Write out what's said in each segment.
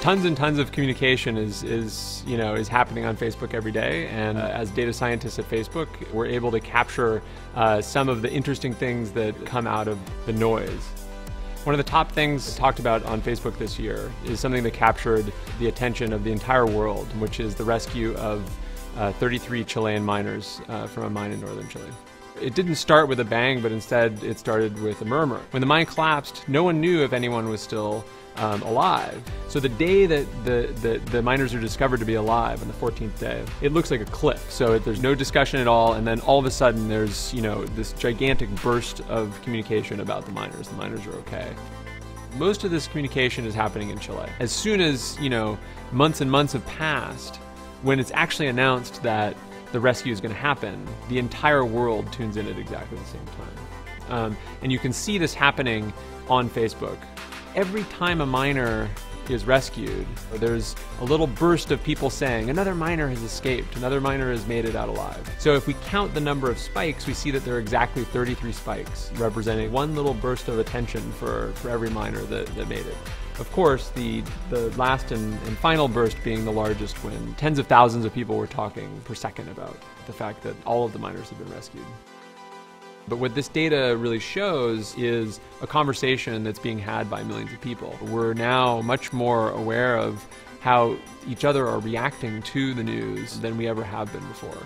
Tons and tons of communication is happening on Facebook every day, and as data scientists at Facebook, we're able to capture some of the interesting things that come out of the noise. One of the top things talked about on Facebook this year is something that captured the attention of the entire world, which is the rescue of 33 Chilean miners from a mine in northern Chile. It didn't start with a bang, but instead it started with a murmur. When the mine collapsed, no one knew if anyone was still alive. So the day that the miners are discovered to be alive, on the 14th day, it looks like a cliff. So there's no discussion at all, and then all of a sudden there's this gigantic burst of communication about the miners. The miners are okay. Most of this communication is happening in Chile. As soon as months and months have passed, when it's actually announced that the rescue is going to happen, the entire world tunes in at exactly the same time. And you can see this happening on Facebook. Every time a miner is rescued, there's a little burst of people saying, another miner has escaped, another miner has made it out alive. So if we count the number of spikes, we see that there are exactly 33 spikes, representing one little burst of attention for every miner that made it. Of course, the last and final burst being the largest, when tens of thousands of people were talking per second about the fact that all of the miners have been rescued. But what this data really shows is a conversation that's being had by millions of people. We're now much more aware of how each other are reacting to the news than we ever have been before.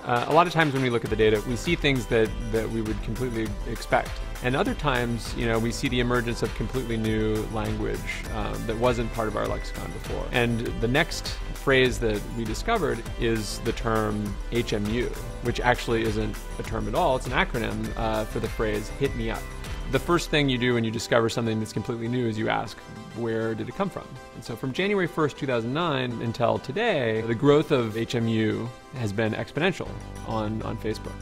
A lot of times when we look at the data, we see things that we would completely expect. And other times, we see the emergence of completely new language that wasn't part of our lexicon before. And the next phrase that we discovered is the term HMU, which actually isn't a term at all. It's an acronym for the phrase "hit me up." The first thing you do when you discover something that's completely new is you ask, where did it come from? And so from January 1st, 2009 until today, the growth of HMU has been exponential on Facebook.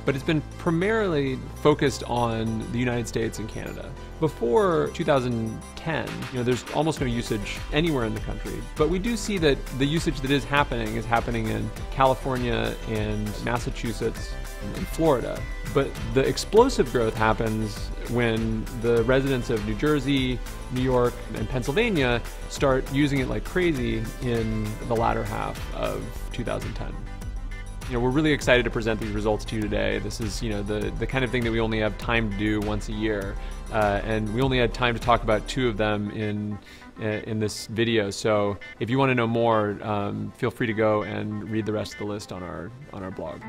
But it's been primarily focused on the United States and Canada. Before 2010, there's almost no usage anywhere in the country. But we do see that the usage that is happening in California and Massachusetts and Florida. But the explosive growth happens when the residents of New Jersey, New York, and Pennsylvania start using it like crazy in the latter half of 2010. We're really excited to present these results to you today. This is, the kind of thing that we only have time to do once a year, and we only had time to talk about 2 of them in this video. So if you want to know more, feel free to go and read the rest of the list on our blog.